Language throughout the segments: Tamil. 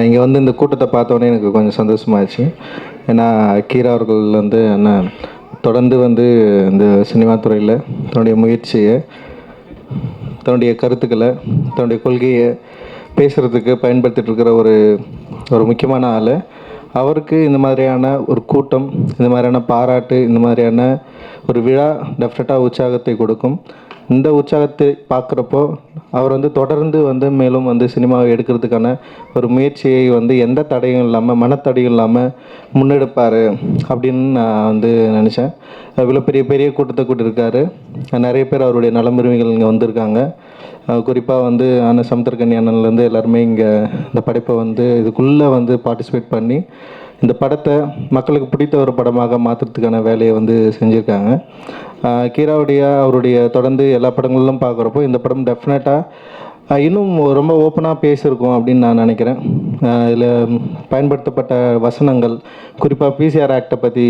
இங்கே வந்து இந்த கூட்டத்தை பார்த்தோன்னே எனக்கு கொஞ்சம் சந்தோஷமாச்சு. ஏன்னா கீரா அவர்கள் வந்து தொடர்ந்து வந்து இந்த சினிமா துறையில் தன்னுடைய முயற்சியை, தன்னுடைய கருத்துக்களை, தன்னுடைய கொள்கையை பேசுகிறதுக்கு பயன்படுத்திட்டு இருக்கிற ஒரு ஒரு முக்கியமான ஆள். அவருக்கு இந்த மாதிரியான ஒரு கூட்டம், இந்த மாதிரியான பாராட்டு, இந்த மாதிரியான ஒரு விழா டெஃபினட்டாக உற்சாகத்தை கொடுக்கும். இந்த உற்சாகத்தை பார்க்குறப்போ அவர் வந்து தொடர்ந்து வந்து மேலும் வந்து சினிமாவை எடுக்கிறதுக்கான ஒரு முயற்சியை வந்து எந்த தடையும் இல்லாமல், மனத்தடையும் இல்லாமல் முன்னெடுப்பார் அப்படின்னு நான் வந்து நினச்சேன். இவ்வளோ பெரிய பெரிய கூட்டத்தை கூட்டியிருக்காரு. நிறைய பேர் அவருடைய நலமுரிமைகள் இங்கே வந்திருக்காங்க. குறிப்பாக வந்து அண்ணன் சமுத்திரக்கனி அண்ணன்லேருந்து எல்லாருமே இங்கே இந்த படைப்பை வந்து இதுக்குள்ளே வந்து பார்ட்டிசிபேட் பண்ணி இந்த படத்தை மக்களுக்கு பிடித்த ஒரு படமாக மாற்றுறதுக்கான வேலையை வந்து செஞ்சுருக்காங்க. அவருடைய தொடர்ந்து எல்லா படங்களிலும் பார்க்குறப்போ இந்த படம் டெஃபினட்டாக இன்னும் ரொம்ப ஓப்பனாக பேசியிருக்கோம் அப்படின்னு நான் நினைக்கிறேன். இதில் பயன்படுத்தப்பட்ட வசனங்கள், குறிப்பாக பிசிஆர் ஆக்டை பற்றி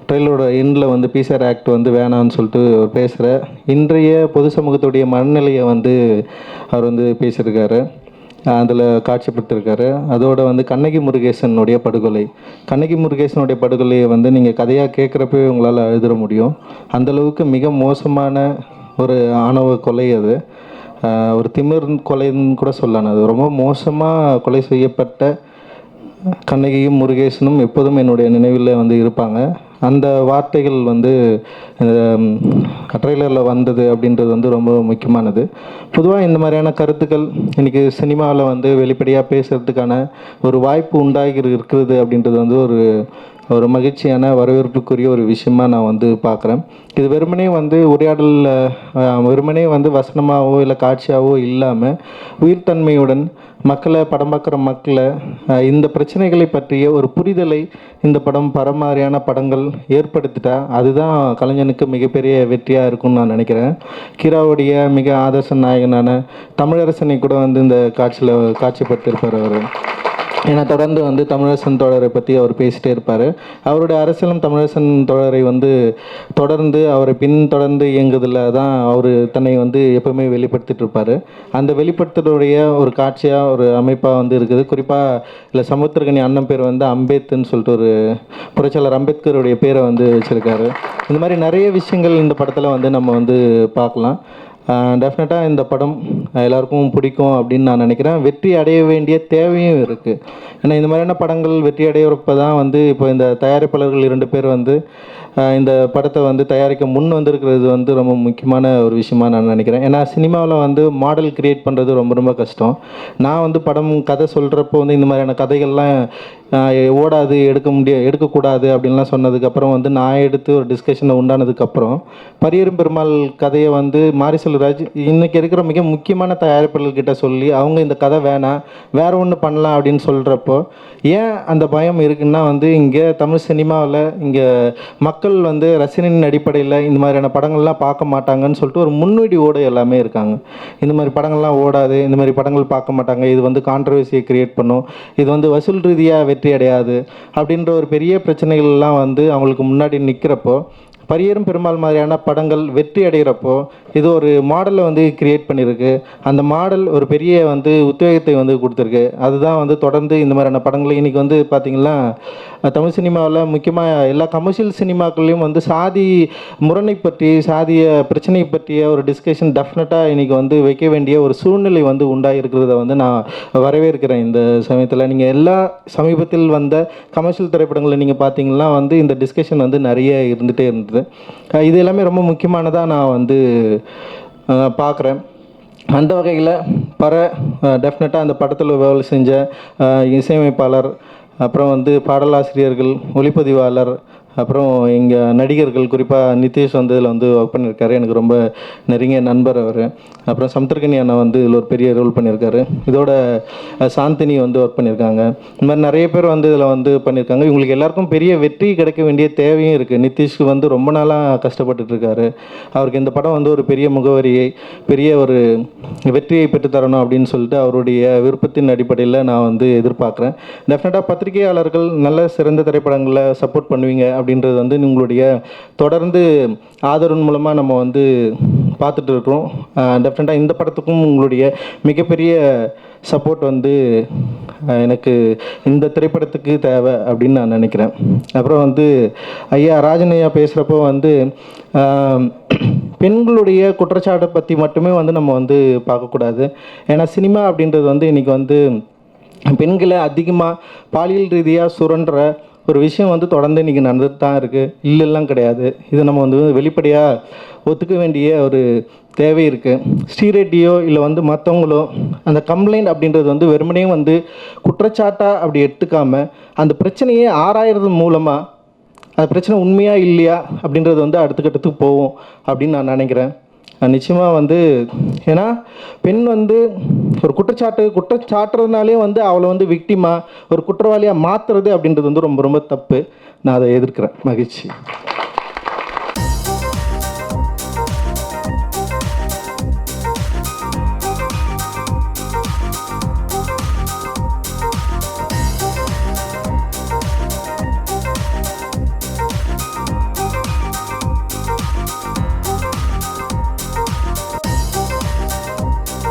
ட்ரெயிலரோட எண்டில் வந்து பிசிஆர் ஆக்ட் வந்து வேணான்னு சொல்லிட்டு பேசுகிற இன்றைய பொது சமூகத்துடைய மனநிலையை வந்து அவர் வந்து பேசியிருக்காரு, அதில் காட்சிப்படுத்திருக்காரு. அதோடு வந்து கண்ணகி முருகேசனுடைய படுகொலை, கண்ணகி முருகேசனுடைய படுகொலையை வந்து நீங்கள் கதையாக கேட்குறப்பவே உங்களால் எழுதிட முடியும். அந்தளவுக்கு மிக மோசமான ஒரு ஆணவ கொலை அது. ஒரு திமிர் கொலைன்னு கூட சொல்லலாம். அது ரொம்ப மோசமாக கொலை செய்யப்பட்ட கண்ணகியும் முருகேசனும் எப்போதும் என்னுடைய நினைவில் வந்து இருப்பாங்க. அந்த வார்த்தைகள் வந்து ட்ரெய்லரில் வந்தது அப்படின்றது வந்து ரொம்ப முக்கியமானது. பொதுவாக இந்த மாதிரியான கருத்துக்கள் இன்றைக்கி சினிமாவில் வந்து வெளிப்படையாக பேசுகிறதுக்கான ஒரு வாய்ப்பு உண்டாகி இருக்கிறது அப்படின்றது வந்து ஒரு மகிழ்ச்சியான வரவேற்புக்குரிய ஒரு விஷயமாக நான் வந்து பார்க்குறேன். இது வெறுமனே வந்து உரையாடலில் வெறுமனே வந்து வசனமாகவோ இல்லை காட்சியாகவோ இல்லாமல் உயிர்த்தன்மையுடன் மக்களை, படம் பார்க்குற மக்களை, இந்த பிரச்சனைகளை பற்றிய ஒரு புரிதலை இந்த படம் மாதிரியான படங்கள் ஏற்படுத்திட்டா அதுதான் கலைஞனுக்கு மிகப்பெரிய வெற்றியாக இருக்கும்னு நான் நினைக்கிறேன். கீராவுடைய மிக ஆதர்ச நாயகனான தமிழரசனை கூட வந்து இந்த காட்சிப்படுத்தியிருப்பார் அவர். ஏன்னா தொடர்ந்து வந்து தமிழரசன் தோழரை பற்றி அவர் பேசிகிட்டே இருப்பார். அவருடைய அரசியலும் தமிழரசன் தோழரை வந்து தொடர்ந்து அவரை பின்தொடர்ந்து இயங்குதில் தான் அவர் தன்னை வந்து எப்பவுமே வெளிப்படுத்திட்டு இருப்பார். அந்த வெளிப்படுத்துறதுடைய ஒரு காட்சியாக ஒரு அமைப்பாக வந்து இருக்குது. குறிப்பாக இல்லை சமுத்திரக்கனி அண்ணன் பேர் வந்து அம்பேத்கர்னு சொல்லிட்டு ஒரு புரட்சியாளர் அம்பேத்கருடைய பேரை வந்து வச்சுருக்காரு. இந்த மாதிரி நிறைய விஷயங்கள் இந்த படத்தில் வந்து நம்ம வந்து பார்க்கலாம். டெஃபினட்டாக இந்த படம் எல்லாருக்கும் பிடிக்கும் அப்படின்னு நான் நினைக்கிறேன். வெற்றி அடைய வேண்டிய தேவையும் இருக்குது. ஏன்னா இந்த மாதிரியான படங்கள் வெற்றி அடையிறப்ப தான் வந்து இப்போ இந்த தயாரிப்பாளர்கள் 2 பேர் வந்து இந்த படத்தை வந்து தயாரிக்க முன் வந்திருக்கிறது வந்து ரொம்ப முக்கியமான ஒரு விஷயமாக நான் நினைக்கிறேன். ஏன்னா சினிமாவில் வந்து மாடல் க்ரியேட் பண்ணுறது ரொம்ப ரொம்ப கஷ்டம். நான் வந்து கதை சொல்கிறப்போ வந்து இந்த மாதிரியான கதைகள்லாம் ஓடாது, எடுக்கக்கூடாது அப்படின்லாம் சொன்னதுக்கப்புறம் வந்து நான் எடுத்து ஒரு டிஸ்கஷனை உண்டானதுக்கப்புறம் பரியரும் பெருமாள் கதையை வந்து மாரி செல்வராஜ் இன்றைக்கி இருக்கிற மிக முக்கியமான தயாரிப்பாளர்கிட்ட சொல்லி அவங்க இந்த கதை வேணாம், வேறு ஒன்று பண்ணலாம் அப்படின்னு சொல்கிறப்போ ஏன் அந்த பயம் இருக்குன்னா வந்து இங்கே தமிழ் சினிமாவில் இங்கே மக்கள் வந்து ரசிகனின் அடிப்படையில் இந்த மாதிரியான படங்கள்லாம் பார்க்க மாட்டாங்கன்னு சொல்லிட்டு ஒரு முன்னோடியோடு எல்லாமே இருக்காங்க. இந்த மாதிரி படங்கள்லாம் ஓடாது, இந்த மாதிரி படங்கள் பார்க்க மாட்டாங்க, இது வந்து கான்ட்ரவர்சியை க்ரியேட் பண்ணும், இது வந்து வசூல் ரீதியாக வெற்றி அடையாது அப்படின்ற ஒரு பெரிய பிரச்சனைகள்லாம் வந்து அவங்களுக்கு முன்னாடி நிற்கிறப்போ பரியரும் பெருமாள் மாதிரியான படங்கள் வெற்றி அடைகிறப்போ இது ஒரு மாடலை வந்து கிரியேட் பண்ணியிருக்கு. அந்த மாடல் ஒரு பெரிய வந்து உத்வேகத்தை வந்து கொடுத்துருக்கு. அதுதான் வந்து தொடர்ந்து இந்த மாதிரியான படங்கள் இன்றைக்கி வந்து பார்த்திங்கன்னா தமிழ் சினிமாவில் முக்கியமாக எல்லா கமர்ஷியல் சினிமாக்கள்லேயும் வந்து சாதி முரணை பற்றி, சாதிய பிரச்சனை பற்றிய ஒரு டிஸ்கஷன் டெஃபினட்டாக இன்றைக்கி வந்து வைக்க வேண்டிய ஒரு சூழ்நிலை வந்து உண்டாகிருக்கிறத வந்து நான் வரவேற்கிறேன். இந்த சமயத்தில் நீங்கள் எல்லா சமீபத்தில் வந்த கமர்ஷியல் திரைப்படங்களை நீங்கள் பார்த்தீங்கன்னா வந்து இந்த டிஸ்கஷன் வந்து நிறைய இருந்துகிட்டே இருந்தது. இது எல்லாமே ரொம்ப முக்கியமானதாக நான் வந்து பார்க்குறேன். அந்த வகையில் டெஃபினட்டாக அந்த படத்தில் வேலை செஞ்ச இசையமைப்பாளர், அப்புறம் வந்து பாடலாசிரியர்கள், ஒளிப்பதிவாளர், அப்புறம் இங்கே நடிகர்கள், குறிப்பாக நிதிஷ் வந்து இதில் வந்து ஒர்க் பண்ணியிருக்காரு. எனக்கு ரொம்ப நெருங்கிய நண்பர் அவர். அப்புறம் சமுத்திரக்கனி அண்ணா வந்து இதில் ஒரு பெரிய ரோல் பண்ணியிருக்காரு. இதோட சாந்தினி வந்து ஒர்க் பண்ணியிருக்காங்க. இந்த மாதிரி நிறைய பேர் வந்து இதில் வந்து பண்ணியிருக்காங்க. இவங்களுக்கு எல்லாருக்கும் பெரிய வெற்றி கிடைக்க வேண்டிய தேவையும் இருக்குது. நிதிஷ்க்கு வந்து ரொம்ப நாளாக கஷ்டப்பட்டுருக்காரு. அவருக்கு இந்த படம் வந்து ஒரு பெரிய முகவரியை, பெரிய ஒரு வெற்றியை பெற்றுத்தரணும் அப்படின்னு சொல்லிட்டு அவருடைய விருப்பத்தின் அடிப்படையில் நான் வந்து எதிர்பார்க்குறேன். டெஃபினட்டாக பத்திரிகையாளர்கள் நல்ல சிறந்த திரைப்படங்களை சப்போர்ட் பண்ணுவீங்க அப்படின்றது வந்து உங்களுடைய தொடர்ந்து ஆதரவின் மூலமாக நம்ம வந்து பார்த்துட்டு இருக்கிறோம். டெஃபினட்டாக இந்த படத்துக்கும் உங்களுடைய மிகப்பெரிய சப்போர்ட் வந்து எனக்கு இந்த திரைப்படத்துக்கு தேவை அப்படின்னு நான் நினைக்கிறேன். அப்புறம் வந்து ஐயா ராஜன் ஐயா பேசுகிறப்போ வந்து பெண்களுடைய குற்றச்சாட்டை பற்றி மட்டுமே வந்து நம்ம வந்து பார்க்கக்கூடாது. ஏன்னா சினிமா அப்படின்றது வந்து இன்றைக்கி வந்து பெண்களை அதிகமாக பாலியல் ரீதியாக சுரண்டுற ஒரு விஷயம் வந்து தொடர்ந்து இன்றைக்கி நடந்துட்டு தான் இருக்குது. இல்லைலாம் கிடையாது. இதை நம்ம வந்து வெளிப்படையாக ஒத்துக்க வேண்டிய ஒரு தேவை இருக்குது. ஸ்ரீரெட்டியோ இல்லை வந்து மற்றவங்களோ அந்த கம்ப்ளைண்ட் அப்படின்றது வந்து வெறுமனையும் வந்து குற்றச்சாட்டாக அப்படி எடுத்துக்காமல் அந்த பிரச்சனையை ஆராயிறது மூலமாக அந்த பிரச்சனை உண்மையாக இல்லையா அப்படின்றது வந்து அடுத்த கட்டத்துக்கு போகும் அப்படின்னு நான் நினைக்கிறேன். நிச்சயமாக வந்து ஏன்னா பெண் வந்து ஒரு குற்றச்சாட்டுறதுனாலே வந்து அவளை வந்து விக்டிமா ஒரு குற்றவாளியாக மாற்றுறது அப்படின்றது வந்து ரொம்ப ரொம்ப தப்பு. நான் அதை எதிர்க்கிறேன். மகிழ்ச்சி.